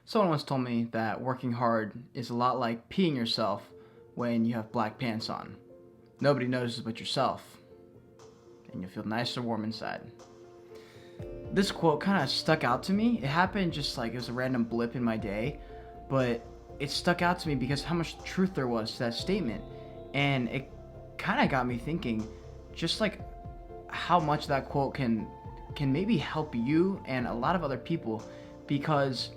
Someone once told me that working hard is a lot like peeing yourself when you have black pants on. Nobody notices but yourself, and you'll feel nice and warm inside. This quote kind of stuck out to me. It happened just like it was a random blip in my day, but it stuck out to me because how much truth there was to that statement. And it kind of got me thinking just like how much that quote can maybe help you and a lot of other people because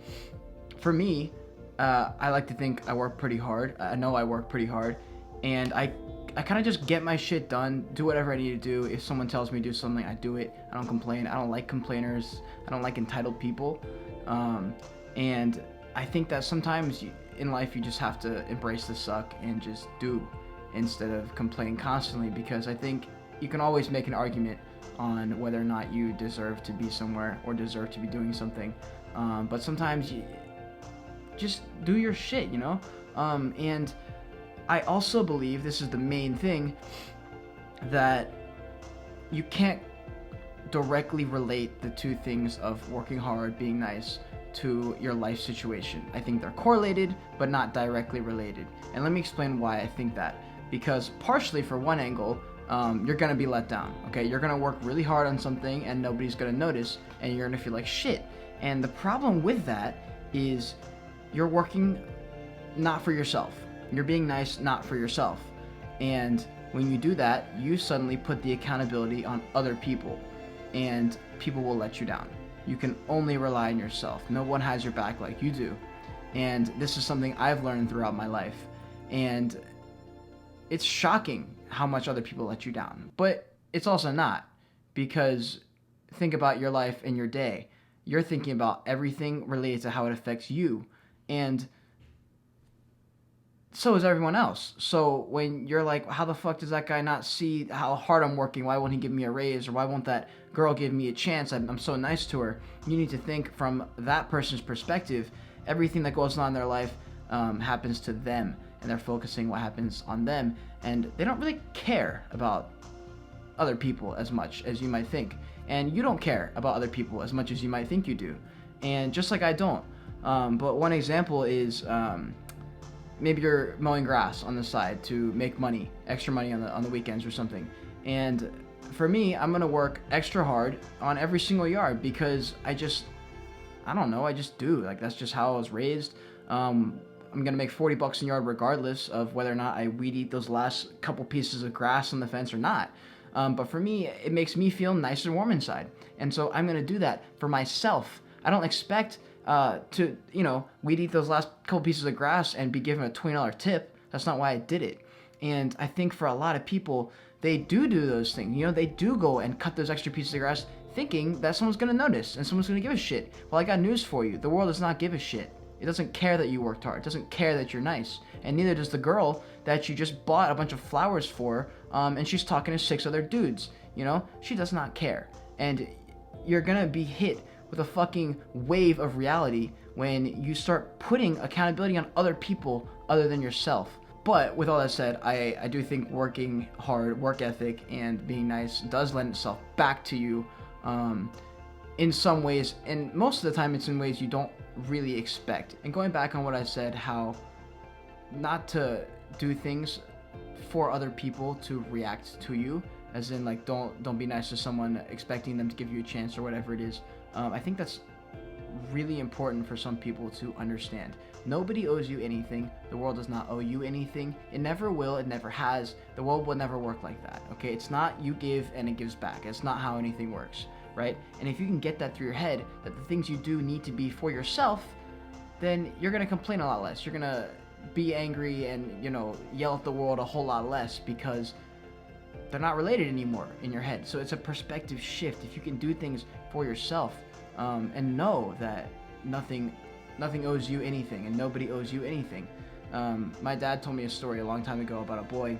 for me, I like to think I work pretty hard. I know I work pretty hard, and I kind of just get my shit done, do whatever I need to do. If someone tells me to do something, I do it. I don't complain. I don't like complainers. I don't like entitled people. And I think that sometimes in life you just have to embrace the suck and just do instead of complain constantly because I think you can always make an argument on whether or not you deserve to be somewhere or deserve to be doing something. But sometimes you just do your shit, you know? And I also believe this is the main thing that you can't directly relate the two things of working hard, being nice, to your life situation. I think they're correlated, but not directly related. And let me explain why I think that. Because partially, for one angle, you're gonna be let down. Okay, you're gonna work really hard on something, and nobody's gonna notice, and you're gonna feel like shit. And the problem with that is you're working not for yourself. You're being nice not for yourself. And when you do that, you suddenly put the accountability on other people, and people will let you down. You can only rely on yourself. No one has your back like you do. And this is something I've learned throughout my life. And it's shocking how much other people let you down. But it's also not, because think about your life and your day. You're thinking about everything related to how it affects you. And so is everyone else. So when you're like, how the fuck does that guy not see how hard I'm working? Why won't he give me a raise? Or why won't that girl give me a chance? I'm so nice to her. You need to think from that person's perspective. Everything that goes on in their life happens to them, and they're focusing what happens on them. And they don't really care about other people as much as you might think. And you don't care about other people as much as you might think you do. And just like I don't. But one example is maybe you're mowing grass on the side to make money, extra money on the weekends or something. And for me, I'm gonna work extra hard on every single yard because I just do. Like that's just how I was raised. I'm gonna make $40 a yard regardless of whether or not I weed eat those last couple pieces of grass on the fence or not. But for me, it makes me feel nice and warm inside, and so I'm gonna do that for myself. I don't expect to, weed eat those last couple pieces of grass and be given a $20 tip. That's not why I did it. And I think for a lot of people, they do those things. They do go and cut those extra pieces of grass thinking that someone's going to notice and someone's going to give a shit. Well, I got news for you. The world does not give a shit. It doesn't care that you worked hard. It doesn't care that you're nice. And neither does the girl that you just bought a bunch of flowers for, and she's talking to 6 other dudes. She does not care. And you're going to be hit with a fucking wave of reality when you start putting accountability on other people other than yourself. But with all that said, I do think working hard, work ethic, and being nice does lend itself back to you in some ways, and most of the time it's in ways you don't really expect. And going back on what I said, how not to do things for other people to react to you, as in like don't be nice to someone expecting them to give you a chance or whatever it is. I think that's really important for some people to understand. Nobody owes you anything. The world does not owe you anything. It never will. It never has. The world will never work like that. Okay? It's not you give and it gives back. It's not how anything works, right? And if you can get that through your head, that the things you do need to be for yourself, then you're going to complain a lot less. You're going to be angry and, yell at the world a whole lot less because they're not related anymore in your head. So it's a perspective shift. If you can do things for yourself, and know that nothing owes you anything and nobody owes you anything. My dad told me a story a long time ago about a boy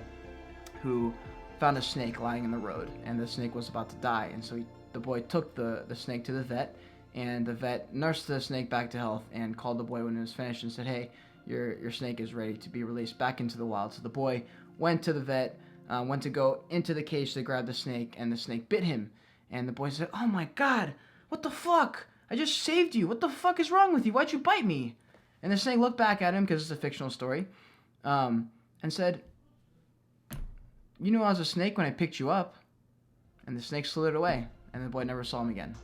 who found a snake lying in the road, and the snake was about to die. And so the boy took the snake to the vet, and the vet nursed the snake back to health and called the boy when it was finished and said, "Hey, your snake is ready to be released back into the wild." So the boy went to the vet, went to go into the cage to grab the snake, and the snake bit him. And the boy said, "Oh my God, what the fuck? I just saved you. What the fuck is wrong with you? Why'd you bite me? And the snake looked back at him, because it's a fictional story, and said, you knew I was a snake when I picked you up. And the snake slithered away, and the boy never saw him again.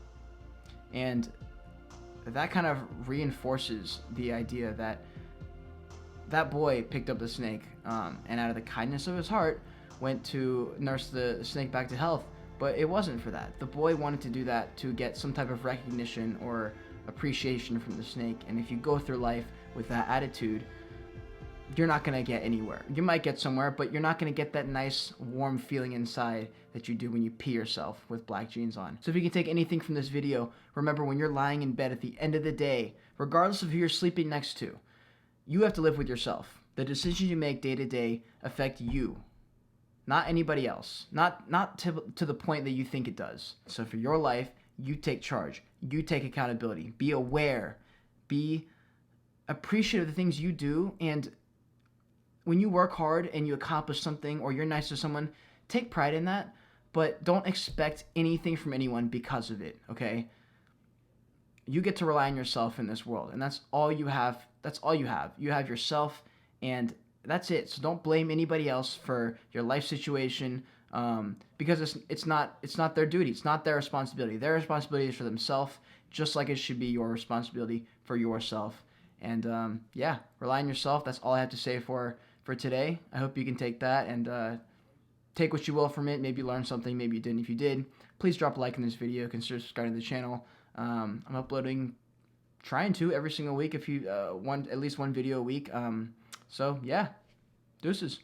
And that kind of reinforces the idea that that boy picked up the snake, and out of the kindness of his heart went to nurse the snake back to health. But it wasn't for that. The boy wanted to do that to get some type of recognition or appreciation from the snake. And if you go through life with that attitude, you're not going to get anywhere. You might get somewhere, but you're not going to get that nice warm feeling inside that you do when you pee yourself with black jeans on. So if you can take anything from this video, remember, when you're lying in bed at the end of the day, regardless of who you're sleeping next to, you have to live with yourself. The decisions you make day to day affect you, not anybody else. Not to the point that you think it does. So for your life, you take charge. You take accountability. Be aware. Be appreciative of the things you do. And when you work hard and you accomplish something, or you're nice to someone, take pride in that. But don't expect anything from anyone because of it, okay? You get to rely on yourself in this world, and that's all you have. That's all you have. You have yourself, and that's it. So don't blame anybody else for your life situation, because it's not their duty. It's not their responsibility. Their responsibility is for themselves, just like it should be your responsibility for yourself. And yeah, rely on yourself. That's all I have to say for today. I hope you can take that and take what you will from it. Maybe learn something. Maybe you didn't. If you did, please drop a like on this video. Consider subscribing to the channel. I'm uploading, trying to, every single week, at least one video a week. So yeah, deuces.